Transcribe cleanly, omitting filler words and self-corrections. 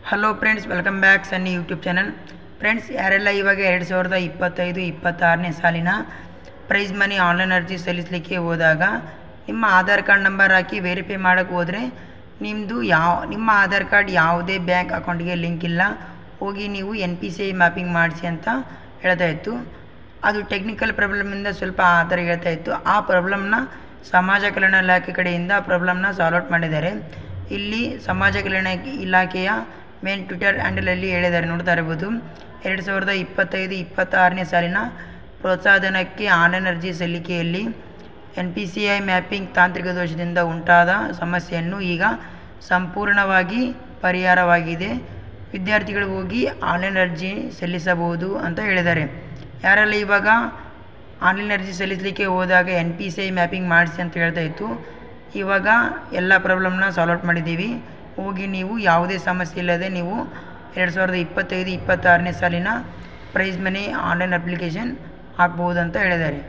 Hello friends, welcome back ಸನ್ನಿ YouTube channel. Friends, ಯಾರೆಲ್ಲ ಇವಾಗ 2025-26ನೇ ಸಾಲಿನ ಪ್ರೈಸ್ ಮನಿ ಆನ್ಲೈನ್ ಅರ್ಜಿ ಸಲ್ಲಿಸಲಿಕ್ಕೆ ಹೋದಾಗ ನಿಮ್ಮ ಆಧಾರ್ ಕಾರ್ಡ್ ನಂಬರ್ ಹಾಕಿ ವೆರಿಫೈ ಮಾಡೋಕ್ಕೆ ಹೋದರೆ ನಿಮ್ಮ ಆಧಾರ್ ಕಾರ್ಡ್ ಯಾವುದೇ ಬ್ಯಾಂಕ್ ಅಕೌಂಟ್ಗೆ ಲಿಂಕ್ ಇಲ್ಲ, ಹೋಗಿ ನೀವು NPCI ಮ್ಯಾಪಿಂಗ್ ಮಾಡಿಸಿ ಅಂತ ಹೇಳ್ತಾ ಇತ್ತು. ಅದು ಟೆಕ್ನಿಕಲ್ ಪ್ರಾಬ್ಲಮಿಂದ ಸ್ವಲ್ಪ ಆ ಥರ ಹೇಳ್ತಾ ಇತ್ತು. ಆ ಪ್ರಾಬ್ಲಮ್ನ ಸಮಾಜ ಕಲ್ಯಾಣ ಇಲಾಖೆ ಕಡೆಯಿಂದ ಪ್ರಾಬ್ಲಮ್ನ ಸಾಲ್ವ್ ಔಟ್ ಮಾಡಿದ್ದಾರೆ. ಇಲ್ಲಿ ಸಮಾಜ ಕಲ್ಯಾಣ ಇಲಾಖೆಯ ಮೇನ್ ಟ್ವಿಟರ್ ಹ್ಯಾಂಡಲಲ್ಲಿ ಹೇಳಿದ್ದಾರೆ, ನೋಡ್ತಾ ಇರ್ಬೋದು. 2025-26ನೇ ಸಾಲಿನ ಪ್ರೋತ್ಸಾಹಧನಕ್ಕೆ ಆನ್ಲೈನ್ ಅರ್ಜಿ ಸಲ್ಲಿಕೆಯಲ್ಲಿ NPCI ಮ್ಯಾಪಿಂಗ್ ತಾಂತ್ರಿಕ ದೋಷದಿಂದ ಉಂಟಾದ ಸಮಸ್ಯೆಯನ್ನು ಈಗ ಸಂಪೂರ್ಣವಾಗಿ ಪರಿಹಾರವಾಗಿದೆ. ವಿದ್ಯಾರ್ಥಿಗಳು ಹೋಗಿ ಆನ್ಲೈನ್ ಅರ್ಜಿ ಸಲ್ಲಿಸಬಹುದು ಅಂತ ಹೇಳಿದ್ದಾರೆ. ಯಾರೆಲ್ಲ ಇವಾಗ ಆನ್ಲೈನ್ ಅರ್ಜಿ ಸಲ್ಲಿಸಲಿಕ್ಕೆ ಹೋದಾಗ NPCI ಮ್ಯಾಪಿಂಗ್ ಮಾಡಿಸಿ ಅಂತ ಹೇಳ್ತಾ ಇತ್ತು, ಇವಾಗ ಎಲ್ಲ ಪ್ರಾಬ್ಲಮ್ನ ಸಾಲ್ವ್ ಔಟ್ ಮಾಡಿದ್ದೀವಿ. ಹೋಗಿ ನೀವು ಯಾವುದೇ ಸಮಸ್ಯೆ ಇಲ್ಲದೆ ನೀವು 2025-26ನೇ ಸಾಲಿನ ಪ್ರೈಸ್ ಮನಿ ಆನ್ಲೈನ್ ಅಪ್ಲಿಕೇಶನ್ ಹಾಕ್ಬೋದು ಅಂತ ಹೇಳಿದ್ದಾರೆ.